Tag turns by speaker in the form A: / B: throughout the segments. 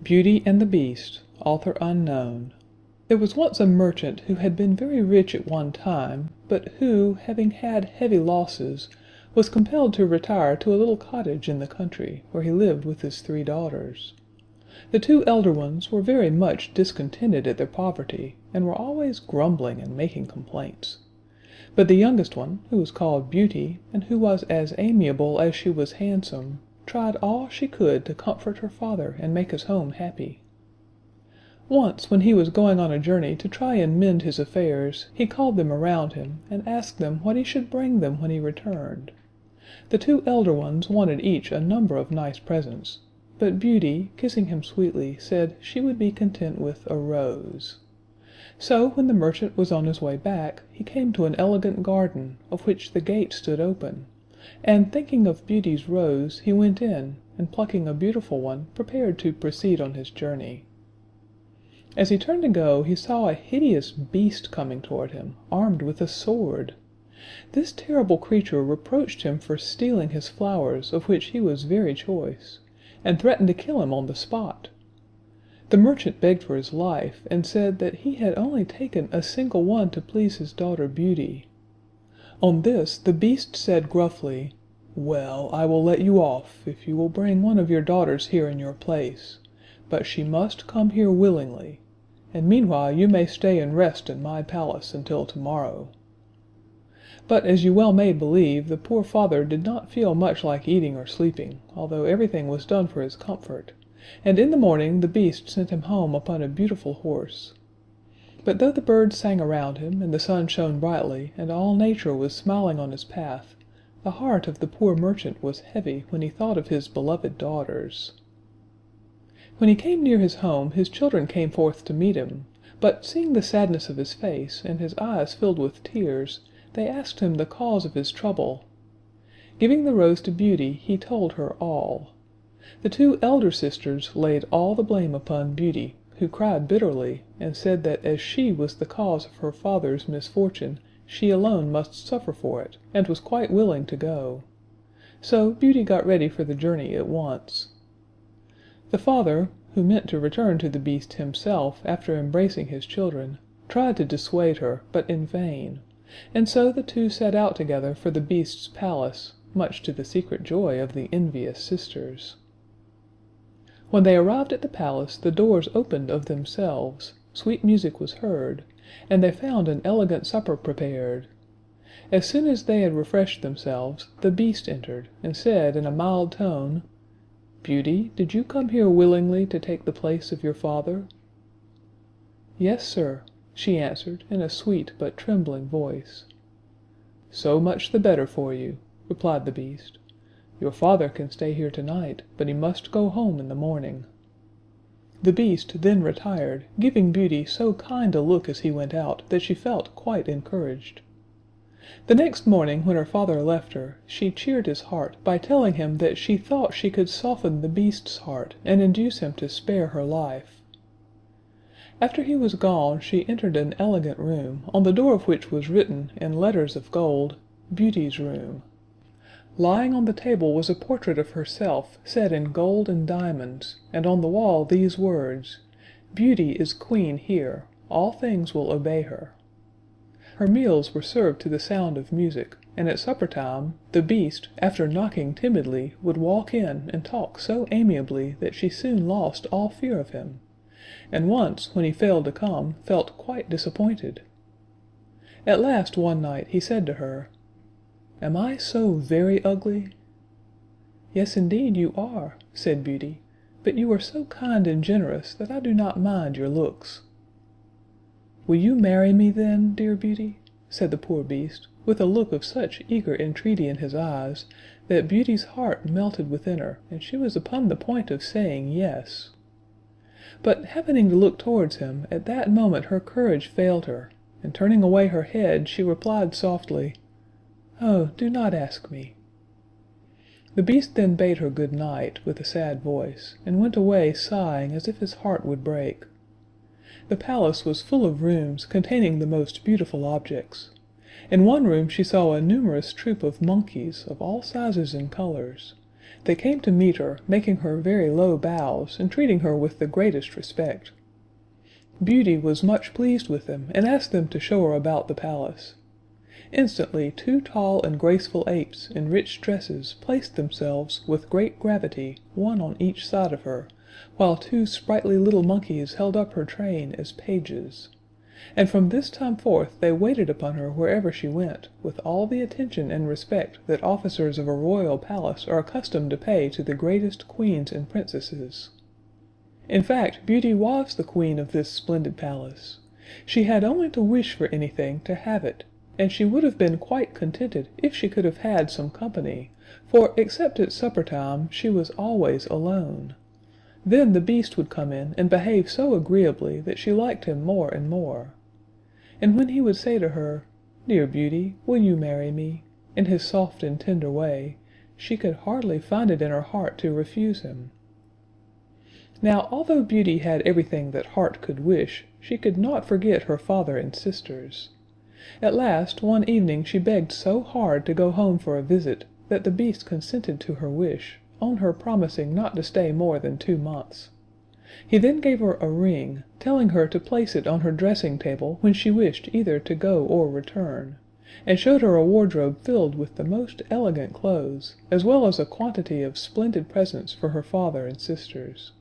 A: Beauty and the Beast, author unknown. There was once a merchant who had been very rich at one time, but who, having had heavy losses, was compelled to retire to a little cottage in the country, where he lived with his 3 daughters. The 2 elder ones were very much discontented at their poverty, and were always grumbling and making complaints. But the youngest one, who was called Beauty, and who was as amiable as she was handsome, tried all she could to comfort her father and make his home happy. Once, when he was going on a journey to try and mend his affairs, he called them around him, and asked them what he should bring them when he returned. The 2 elder ones wanted each a number of nice presents, but Beauty, kissing him sweetly, said she would be content with a rose. So, when the merchant was on his way back, he came to an elegant garden, of which the gate stood open, and thinking of Beauty's rose, he went in, and plucking a beautiful one, prepared to proceed on his journey. As he turned to go, he saw a hideous beast coming toward him, armed with a sword. This terrible creature reproached him for stealing his flowers, of which he was very choice, and threatened to kill him on the spot. The merchant begged for his life, and said that he had only taken a single one to please his daughter Beauty. On this the beast said gruffly, "Well, I will let you off, if you will bring one of your daughters here in your place, but she must come here willingly, and meanwhile you may stay and rest in my palace until tomorrow." But, as you well may believe, the poor father did not feel much like eating or sleeping, although everything was done for his comfort, and in the morning the beast sent him home upon a beautiful horse. But though the birds sang around him, and the sun shone brightly, and all nature was smiling on his path, the heart of the poor merchant was heavy when he thought of his beloved daughters. When he came near his home, his children came forth to meet him, but seeing the sadness of his face, and his eyes filled with tears, they asked him the cause of his trouble. Giving the rose to Beauty, he told her all. The 2 elder sisters laid all the blame upon Beauty, who cried bitterly, and said that as she was the cause of her father's misfortune, she alone must suffer for it, and was quite willing to go. So Beauty got ready for the journey at once. The father, who meant to return to the beast himself after embracing his children, tried to dissuade her, but in vain, and so the 2 set out together for the beast's palace, much to the secret joy of the envious sisters. When they arrived at the palace, the doors opened of themselves, sweet music was heard, and they found an elegant supper prepared. As soon as they had refreshed themselves, the beast entered, and said in a mild tone, "Beauty, did you come here willingly to take the place of your father?" "Yes, sir," she answered in a sweet but trembling voice. "So much the better for you," replied the beast. "Your father can stay here tonight, but he must go home in the morning." The beast then retired, giving Beauty so kind a look as he went out that she felt quite encouraged. The next morning, when her father left her, she cheered his heart by telling him that she thought she could soften the beast's heart and induce him to spare her life. After he was gone, she entered an elegant room, on the door of which was written, in letters of gold, "Beauty's room." Lying on the table was a portrait of herself, set in gold and diamonds, and on the wall these words, "Beauty is queen here, all things will obey her." Her meals were served to the sound of music, and at supper time, the beast, after knocking timidly, would walk in and talk so amiably that she soon lost all fear of him, and once, when he failed to come, felt quite disappointed. At last one night he said to her, "Am I so very ugly?" "Yes, indeed you are," said Beauty, "but you are so kind and generous that I do not mind your looks." "Will you marry me then, dear Beauty?" said the poor beast, with a look of such eager entreaty in his eyes, that Beauty's heart melted within her, and she was upon the point of saying yes. But happening to look towards him, at that moment her courage failed her, and turning away her head, she replied softly, "Oh, do not ask me." The beast then bade her good night, with a sad voice, and went away sighing as if his heart would break. The palace was full of rooms containing the most beautiful objects. In one room she saw a numerous troop of monkeys of all sizes and colors. They came to meet her, making her very low bows, and treating her with the greatest respect. Beauty was much pleased with them, and asked them to show her about the palace. Instantly 2 tall and graceful apes, in rich dresses, placed themselves, with great gravity, one on each side of her, while 2 sprightly little monkeys held up her train as pages. And from this time forth they waited upon her wherever she went, with all the attention and respect that officers of a royal palace are accustomed to pay to the greatest queens and princesses. In fact, Beauty was the queen of this splendid palace. She had only to wish for anything to have it, and she would have been quite contented if she could have had some company, for except at supper time she was always alone. Then the Beast would come in and behave so agreeably that she liked him more and more. And when he would say to her, "Dear Beauty, will you marry me?" in his soft and tender way, she could hardly find it in her heart to refuse him. Now, although Beauty had everything that heart could wish, she could not forget her father and sisters. At last, one evening she begged so hard to go home for a visit, that the Beast consented to her wish, on her promising not to stay more than 2 months. He then gave her a ring, telling her to place it on her dressing table when she wished either to go or return, and showed her a wardrobe filled with the most elegant clothes, as well as a quantity of splendid presents for her father and sisters.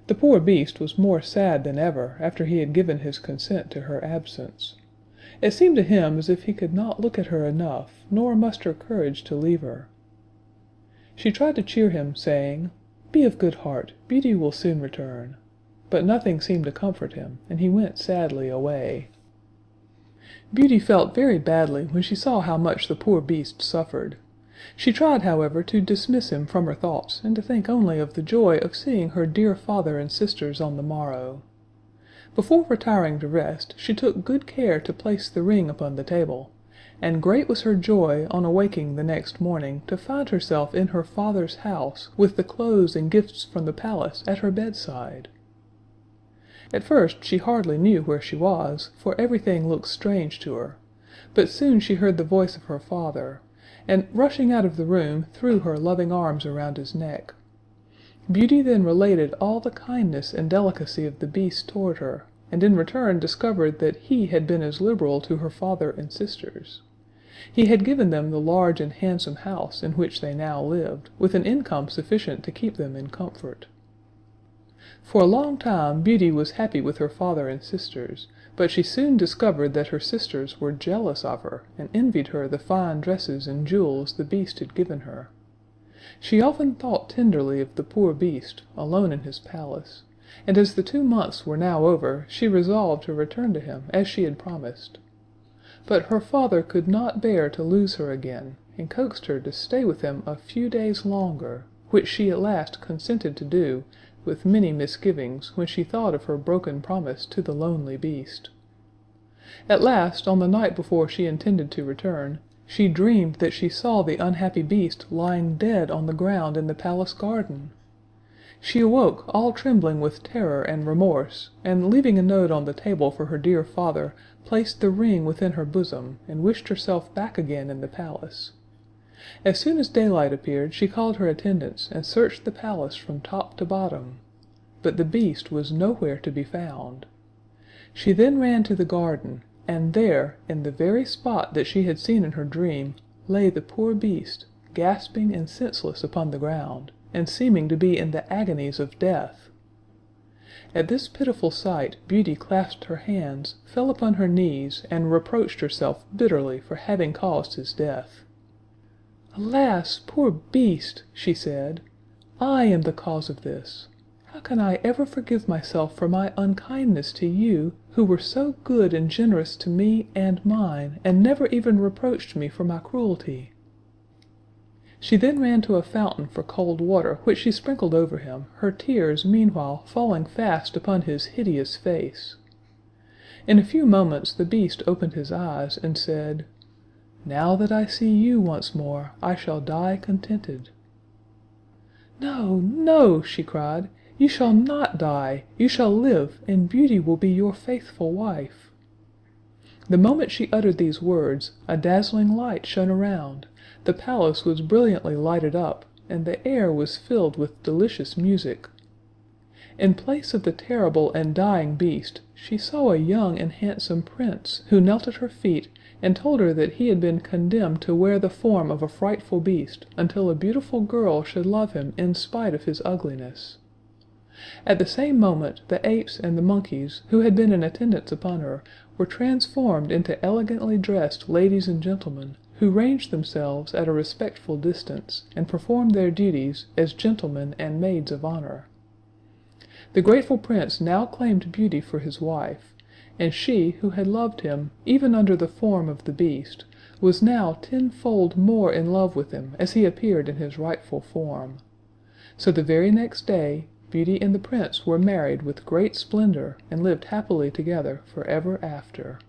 A: The poor Beast was more sad than ever after he had given his consent to her absence. It seemed to him as if he could not look at her enough, nor muster courage to leave her. She tried to cheer him, saying, "Be of good heart, Beauty will soon return." But nothing seemed to comfort him, and he went sadly away. Beauty felt very badly when she saw how much the poor Beast suffered. She tried, however, to dismiss him from her thoughts, and to think only of the joy of seeing her dear father and sisters on the morrow. Before retiring to rest, she took good care to place the ring upon the table, and great was her joy on awaking the next morning to find herself in her father's house, with the clothes and gifts from the palace at her bedside. At first she hardly knew where she was, for everything looked strange to her, but soon she heard the voice of her father, and rushing out of the room threw her loving arms around his neck. Beauty then related all the kindness and delicacy of the Beast toward her, and in return discovered that he had been as liberal to her father and sisters. He had given them the large and handsome house in which they now lived, with an income sufficient to keep them in comfort. For a long time Beauty was happy with her father and sisters, but she soon discovered that her sisters were jealous of her, and envied her the fine dresses and jewels the Beast had given her. She often thought tenderly of the poor Beast, alone in his palace, and as the 2 months were now over, she resolved to return to him as she had promised. But her father could not bear to lose her again, and coaxed her to stay with him a few days longer, which she at last consented to do, with many misgivings when she thought of her broken promise to the lonely Beast. At last, on the night before she intended to return, she dreamed that she saw the unhappy Beast lying dead on the ground in the palace garden. She awoke all trembling with terror and remorse, and leaving a note on the table for her dear father, placed the ring within her bosom, and wished herself back again in the palace. As soon as daylight appeared, she called her attendants, and searched the palace from top to bottom, but the Beast was nowhere to be found. She then ran to the garden, and there, in the very spot that she had seen in her dream, lay the poor Beast, gasping and senseless upon the ground, and seeming to be in the agonies of death. At this pitiful sight, Beauty clasped her hands, fell upon her knees, and reproached herself bitterly for having caused his death. "Alas, poor Beast!" she said, "I am the cause of this. How can I ever forgive myself for my unkindness to you, who were so good and generous to me and mine, and never even reproached me for my cruelty?" She then ran to a fountain for cold water, which she sprinkled over him, her tears meanwhile falling fast upon his hideous face. In a few moments the Beast opened his eyes, and said, "Now that I see you once more, I shall die contented." "No, no!" she cried. "You shall not die! You shall live, and Beauty will be your faithful wife." The moment she uttered these words, a dazzling light shone around. The palace was brilliantly lighted up, and the air was filled with delicious music. In place of the terrible and dying Beast, she saw a young and handsome Prince, who knelt at her feet and told her that he had been condemned to wear the form of a frightful beast until a beautiful girl should love him in spite of his ugliness. At the same moment the apes and the monkeys, who had been in attendance upon her, were transformed into elegantly dressed ladies and gentlemen, who ranged themselves at a respectful distance, and performed their duties as gentlemen and maids of honor. The grateful Prince now claimed Beauty for his wife, and she, who had loved him, even under the form of the Beast, was now tenfold more in love with him as he appeared in his rightful form. So the very next day, Beauty and the Prince were married with great splendor, and lived happily together forever after.